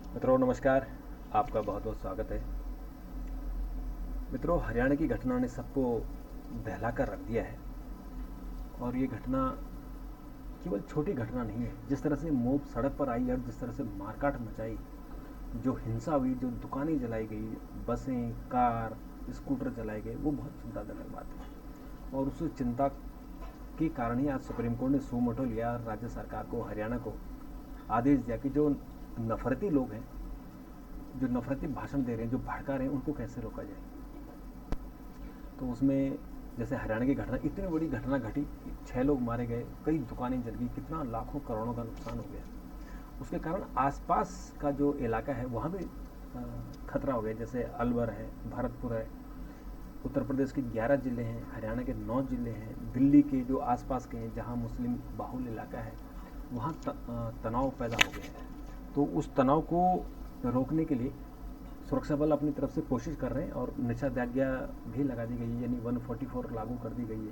मित्रों नमस्कार। आपका बहुत बहुत स्वागत है। मित्रों, हरियाणा की घटना ने सबको बहला कर रख दिया है। और ये घटना केवल छोटी घटना नहीं है। जिस तरह से मोब सड़क पर आई और जिस तरह से मारकाट मचाई, जो हिंसा हुई, जो दुकानें जलाई गई, बसें, कार, स्कूटर जलाए गए, वो बहुत चिंताजनक बात है। और उस चिंता के कारण ही आज सुप्रीम कोर्ट ने सू मोटो लिया और राज्य सरकार को, हरियाणा को आदेश दिया कि जो नफरती लोग हैं, जो नफरती भाषण दे रहे हैं, जो भड़का रहे हैं, उनको कैसे रोका जाए। तो उसमें जैसे हरियाणा की घटना, इतनी बड़ी घटना घटी, 6 लोग मारे गए, कई दुकानें जल गई, कितना लाखों करोड़ों का नुकसान हो गया। उसके कारण आसपास का जो इलाका है वहाँ भी खतरा हो गया। जैसे अलवर है, भरतपुर है, उत्तर प्रदेश के 11 ज़िले हैं, हरियाणा के 9 ज़िले हैं, दिल्ली के जो आसपास के हैं जहाँ मुस्लिम बाहुल इलाका है, वहाँ तनाव पैदा हो गया है। तो उस तनाव को रोकने के लिए सुरक्षा बल अपनी तरफ से कोशिश कर रहे हैं और निषेधाज्ञा भी लगा दी गई है, यानी 144 लागू कर दी गई है।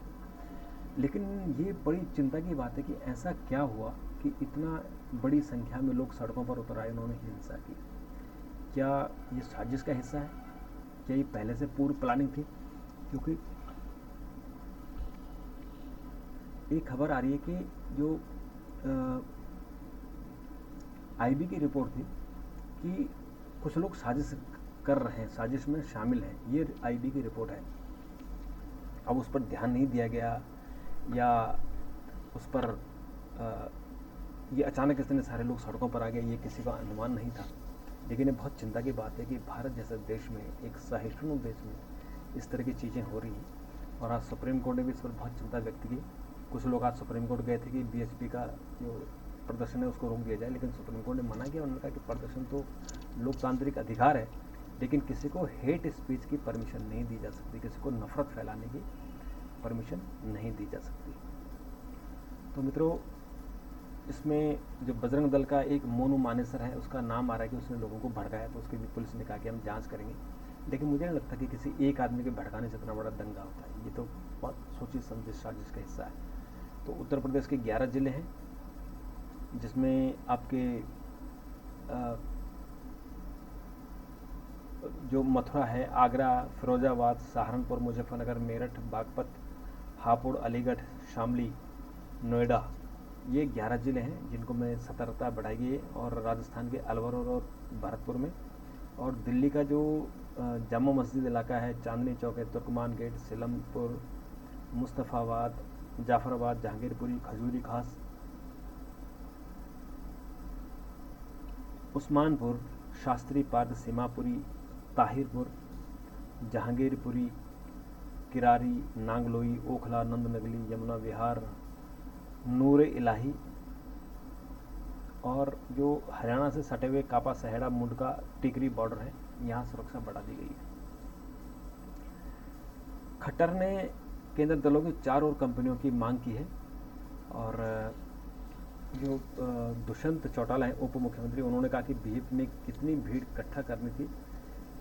लेकिन ये बड़ी चिंता की बात है कि ऐसा क्या हुआ कि इतना बड़ी संख्या में लोग सड़कों पर उतर आए, उन्होंने हिंसा की। क्या ये साजिश का हिस्सा है? क्या ये पहले से पूर्व प्लानिंग थी? क्योंकि एक खबर आ रही है कि जो आईबी की रिपोर्ट थी कि कुछ लोग साजिश कर रहे हैं, साजिश में शामिल हैं। ये आईबी की रिपोर्ट है। अब उस पर ध्यान नहीं दिया गया या उस पर ये अचानक इतने सारे लोग सड़कों पर आ गए, ये किसी का अनुमान नहीं था। लेकिन ये बहुत चिंता की बात है कि भारत जैसे देश में, एक सहिष्णु देश में, इस तरह की चीज़ें हो रही हैं। और आज सुप्रीम कोर्ट ने भी इस पर बहुत चिंता व्यक्त की। कुछ लोग आज सुप्रीम कोर्ट गए थे कि बीएचपी का जो प्रदर्शन है उसको रोक दिया जाए, लेकिन सुप्रीम कोर्ट ने मना किया। उन्होंने कहा कि प्रदर्शन तो लोकतांत्रिक अधिकार है, लेकिन किसी को हेट स्पीच की परमिशन नहीं दी जा सकती, किसी को नफरत फैलाने की परमिशन नहीं दी जा सकती। तो मित्रों, इसमें जो बजरंग दल का एक मोनू मानेसर है, उसका नाम आ रहा है कि उसने लोगों को भड़काया, तो उसकी भी पुलिस ने कहा कि हम जांच करेंगे। लेकिन मुझे नहीं लगता कि किसी एक आदमी के भड़काने से इतना बड़ा दंगा होता है। ये तो बहुत सोची समझी साजिश का हिस्सा है। तो उत्तर प्रदेश के 11 ज़िले हैं, जिसमें आपके जो मथुरा है, आगरा, फिरोजाबाद, सहारनपुर, मुजफ्फरनगर, मेरठ, बागपत, हापुड़, अलीगढ़, शामली, नोएडा, ये 11 ज़िले हैं जिनको में सतर्कता बढ़ाई गई है। और राजस्थान के अलवर और भरतपुर में, और दिल्ली का जो जामा मस्जिद इलाका है, चांदनी चौक है, तुर्कमान गेट, सिलमपुर, मुस्तफ़ाबाद, जाफराबाद, जहांगीरपुरी, खजूरी खास, उस्मानपुर, शास्त्री पार्क, सीमापुरी, ताहिरपुर, जहांगीरपुरी, किरारी, नांगलोई, ओखला, नंदनगली, यमुना विहार, नूर इलाही, और जो हरियाणा से सटे हुए कापा, सहेड़ा, मुंडका, टिकरी बॉर्डर है, यहाँ सुरक्षा बढ़ा दी गई है। खट्टर ने केंद्र दलों की 4 और कंपनियों की मांग की है। और जो दुष्यंत चौटाला है, उप मुख्यमंत्री, उन्होंने कहा कि बीजेपी ने कितनी भीड़ इकट्ठा करनी थी,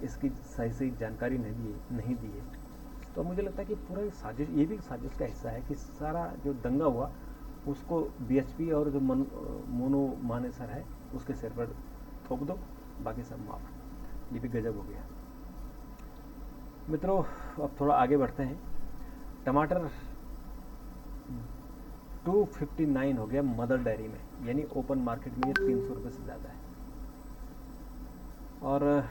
इसकी सही जानकारी नहीं दी है। तो मुझे लगता है कि पूरा साजिश, ये भी साजिश का हिस्सा है कि सारा जो दंगा हुआ उसको बीएचपी और जो मोनू मानेसर है उसके सिर पर थोप दो, बाकी सब माफ। ये भी गजब हो गया। मित्रों, अब थोड़ा आगे बढ़ते हैं। टमाटर 259 हो गया मदर डेयरी में, यानी ओपन मार्केट में ये 300 रुपये से ज़्यादा है। और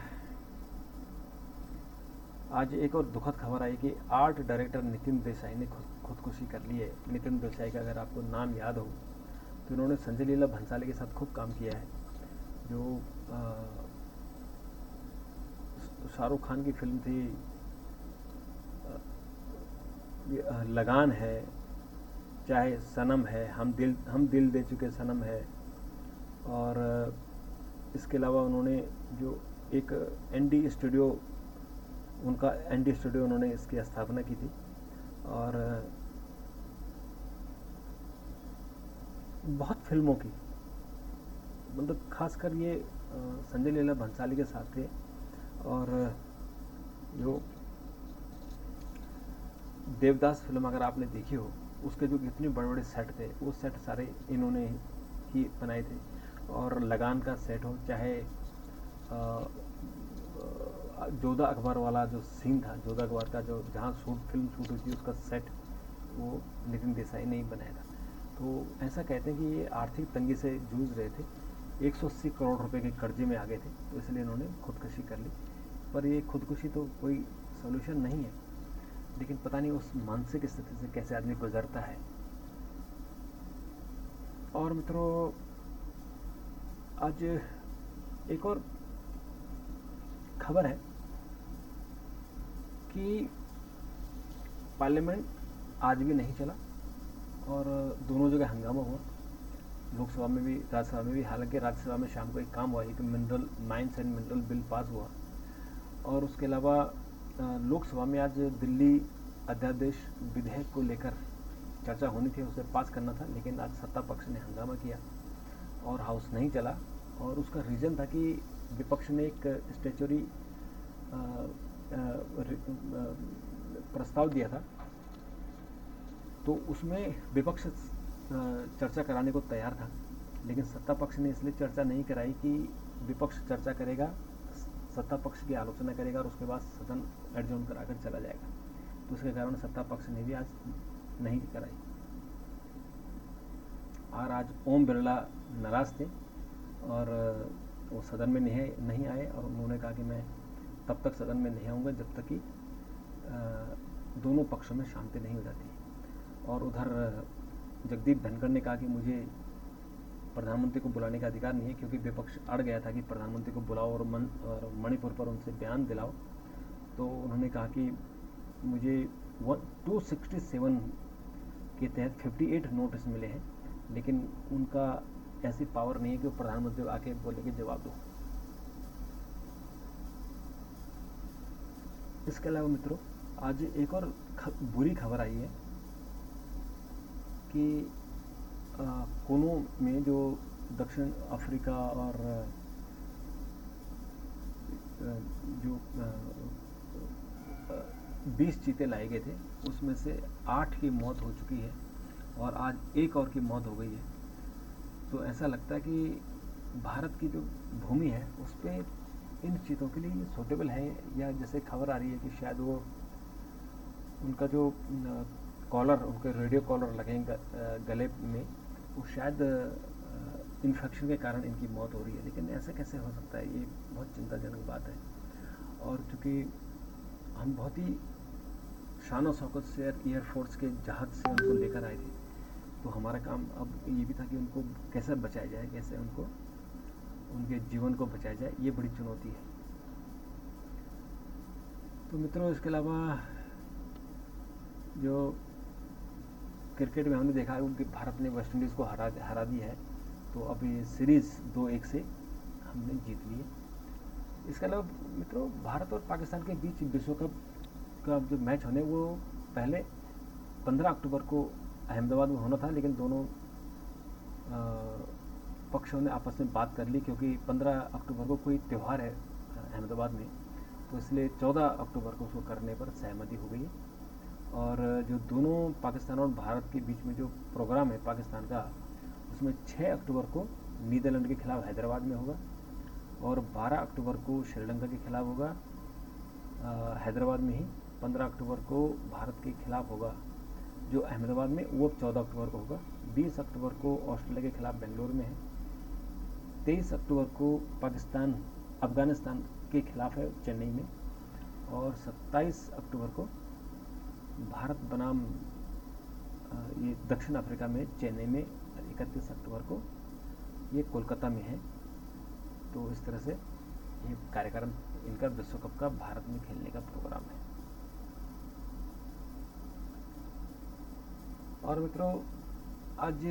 आज एक और दुखद खबर आई कि आर्ट डायरेक्टर नितिन देसाई ने खुदकुशी कर ली है। नितिन देसाई का अगर आपको नाम याद हो तो उन्होंने संजय लीला भंसाली के साथ खूब काम किया है। जो शाहरुख खान की फिल्म थी लगान है, चाहे सनम है, हम दिल दे चुके सनम है, और इसके अलावा उन्होंने जो एक एनडी स्टूडियो, उनका एनडी स्टूडियो उन्होंने इसकी स्थापना की थी। और बहुत फिल्मों की, मतलब खासकर ये संजय लीला भंसाली के साथ थे। और जो देवदास फिल्म अगर आपने देखी हो, उसके जो कितने बड़े बड़े सेट थे, वो सेट सारे इन्होंने ही बनाए थे। और लगान का सेट हो, चाहे जोधा अकबर वाला जो सीन था, जोधा अकबर का जो जहाँ फिल्म शूट हुई थी उसका सेट वो नितिन देसाई ने ही बनाया था। तो ऐसा कहते हैं कि ये आर्थिक तंगी से जूझ रहे थे, 180 करोड़ रुपए के कर्जे में आ गए थे, तो इसलिए इन्होंने खुदकुशी कर ली। पर ये खुदकुशी तो कोई सोल्यूशन नहीं है, लेकिन पता नहीं उस मानसिक स्थिति से कैसे आदमी गुजरता है। और मित्रों, आज एक और खबर है कि पार्लियामेंट आज भी नहीं चला और दोनों जगह हंगामा हुआ, लोकसभा में भी राज्यसभा में भी। हालांकि राज्यसभा में शाम को एक काम हुआ, एक mineral mines and mineral bill pass हुआ, और उसके अलावा लोकसभा में आज दिल्ली अध्यादेश विधेयक को लेकर चर्चा होनी थी, उसे पास करना था, लेकिन आज सत्ता पक्ष ने हंगामा किया और हाउस नहीं चला। और उसका रीज़न था कि विपक्ष ने एक स्टैच्यूटरी प्रस्ताव दिया था, तो उसमें विपक्ष चर्चा कराने को तैयार था, लेकिन सत्ता पक्ष ने इसलिए चर्चा नहीं कराई कि विपक्ष चर्चा करेगा, सत्ता पक्ष की आलोचना करेगा और उसके बाद सदन एडजॉर्न कराकर चला जाएगा। तो उसके कारण सत्ता पक्ष ने भी आज नहीं कराई। और आज ओम बिरला नाराज थे और वो सदन में नहीं आए, और उन्होंने कहा कि मैं तब तक सदन में नहीं आऊँगा जब तक कि दोनों पक्षों में शांति नहीं हो जाती। और उधर जगदीप धनखड़ ने कहा कि मुझे प्रधानमंत्री को बुलाने का अधिकार नहीं है, क्योंकि विपक्ष अड़ गया था कि प्रधानमंत्री को बुलाओ और मणिपुर पर उनसे बयान दिलाओ। तो उन्होंने कहा कि मुझे 267 के तहत 58 नोटिस मिले हैं, लेकिन उनका ऐसी पावर नहीं है कि वो प्रधानमंत्री को आके बोले कि जवाब दो। इसके अलावा मित्रों, आज एक और बुरी खबर आई है कि कोनो में जो दक्षिण अफ्रीका और जो 20 चीते लाए गए थे, उसमें से 8 की मौत हो चुकी है और आज एक और की मौत हो गई है। तो ऐसा लगता है कि भारत की जो भूमि है उस पर इन चीतों के लिए ये सूटेबल है, या जैसे खबर आ रही है कि शायद वो उनका जो कॉलर, उनके रेडियो कॉलर लगेंगे गले में, वो शायद इन्फेक्शन के कारण इनकी मौत हो रही है। लेकिन ऐसा कैसे हो सकता है, ये बहुत चिंताजनक बात है। और चूँकि हम बहुत ही शान और शौकत से एयरफोर्स के जहाज से उनको लेकर आए थे, तो हमारा काम अब ये भी था कि उनको कैसे बचाया जाए, कैसे उनको उनके जीवन को बचाया जाए, ये बड़ी चुनौती है। तो मित्रों, इसके अलावा जो क्रिकेट में हमने देखा है कि भारत ने वेस्ट इंडीज़ को हरा दिया है, तो अभी सीरीज़ 2-1 से हमने जीत ली है। इसके अलावा मित्रों, भारत और पाकिस्तान के बीच विश्व कप का जो मैच होने वो पहले 15 अक्टूबर को अहमदाबाद में होना था, लेकिन दोनों पक्षों ने आपस में बात कर ली, क्योंकि 15 अक्टूबर को कोई त्यौहार है अहमदाबाद में, तो इसलिए 14 अक्टूबर को उसको करने पर सहमति हो गई है। और जो दोनों पाकिस्तान और भारत के बीच में जो प्रोग्राम है पाकिस्तान का, उसमें 6 अक्टूबर को नीदरलैंड के खिलाफ हैदराबाद में होगा और 12 अक्टूबर को श्रीलंका के खिलाफ होगा हैदराबाद में ही। 15 अक्टूबर को भारत के खिलाफ होगा जो अहमदाबाद में, वो 14 अक्टूबर को होगा। 20 अक्टूबर को ऑस्ट्रेलिया के खिलाफ बेंगलुरु में है। 23 अक्टूबर को पाकिस्तान अफगानिस्तान के खिलाफ है चेन्नई में। और 27 अक्टूबर को भारत बनाम ये दक्षिण अफ्रीका में चेन्नई में। 31 अक्टूबर को ये कोलकाता में है। तो इस तरह से ये कार्यक्रम इनका विश्व कप का भारत में खेलने का प्रोग्राम है। और मित्रों, आज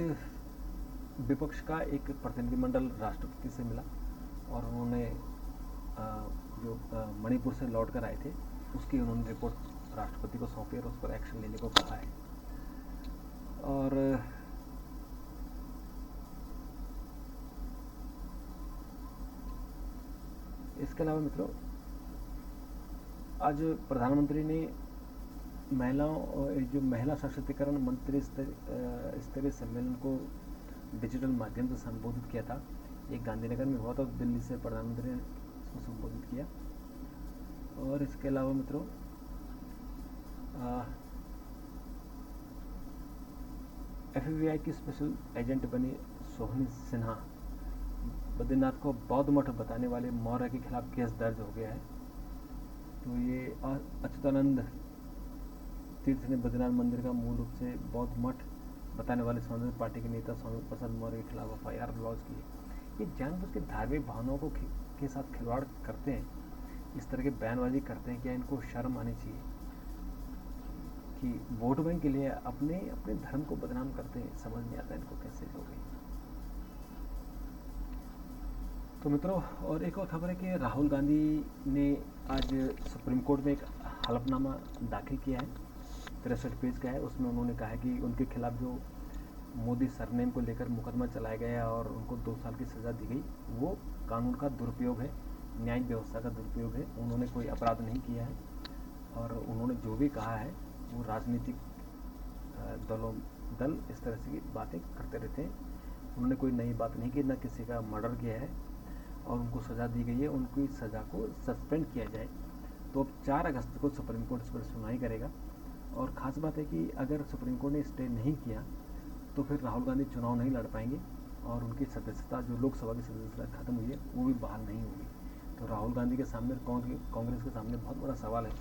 विपक्ष का एक प्रतिनिधिमंडल राष्ट्रपति से मिला और उन्होंने जो मणिपुर से लौट कर आए थे उसकी उन्होंने रिपोर्ट राष्ट्रपति को सौंपी और उस पर एक्शन लेने को कहा है। और इसके अलावा मित्रों, आज प्रधानमंत्री ने जो महिला सशक्तिकरण मंत्री स्तरीय सम्मेलन को डिजिटल माध्यम से संबोधित किया था। एक गांधीनगर में हुआ था, दिल्ली से प्रधानमंत्री ने को संबोधित किया। और इसके अलावा मित्रों FBI की स्पेशल एजेंट बनी सोहनी सिन्हा, बद्रीनाथ को बौद्ध मठ बताने वाले मौर्य के खिलाफ केस दर्ज हो गया है। तो ये अच्युतानंद तीर्थ ने बद्रीनाथ मंदिर का मूल रूप से बौद्ध मठ बताने वाले समाजवादी पार्टी के नेता स्वामी प्रसाद मौर्य के खिलाफ FIR लॉन्च की है। ये जानबूझ के धार्मिक भावनाओं के साथ खिलवाड़ करते हैं, इस तरह के बयानबाजी करते हैं। क्या इनको शर्म आनी चाहिए कि वोट बैंक के लिए अपने अपने धर्म को बदनाम करते हैं? समझ नहीं आता इनको कैसे हो गई। तो मित्रों, और एक और खबर है कि राहुल गांधी ने आज सुप्रीम कोर्ट में एक हलफनामा दाखिल किया है, 63 पेज का है। उसमें उन्होंने कहा है कि उनके खिलाफ जो मोदी सरनेम को लेकर मुकदमा चलाया गया और उनको 2 साल की सज़ा दी गई, वो कानून का दुरुपयोग है, न्यायिक व्यवस्था का दुरुपयोग है। उन्होंने कोई अपराध नहीं किया है और उन्होंने जो भी कहा है वो राजनीतिक दल इस तरह से बातें करते रहते हैं। उन्होंने कोई नई बात नहीं की, न किसी का मर्डर किया है और उनको सज़ा दी गई है। उनकी सज़ा को सस्पेंड किया जाए। तो अब 4 अगस्त को सुप्रीम कोर्ट इस पर सुनवाई करेगा। और ख़ास बात है कि अगर सुप्रीम कोर्ट ने स्टे नहीं किया तो फिर राहुल गांधी चुनाव नहीं लड़ पाएंगे और उनकी सदस्यता, जो लोकसभा की सदस्यता खत्म हुई है, वो भी बहाल नहीं होगी। तो राहुल गांधी के सामने, कांग्रेस के सामने बहुत बड़ा सवाल है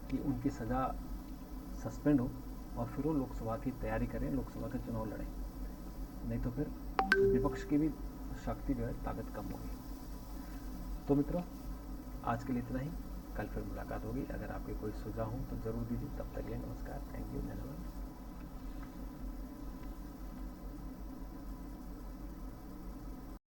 कि उनकी सज़ा सस्पेंड हो और फिर वो लोकसभा की तैयारी करें, लोकसभा के चुनाव लड़ें। नहीं तो फिर विपक्ष की भी शक्ति जो है, ताकत कम होगी। तो मित्रों, आज के लिए इतना ही। कल फिर मुलाकात होगी। अगर आपके कोई सुझाव हो तो ज़रूर दीजिए। तब तक के लिए नमस्कार, थैंक यू, धन्यवाद।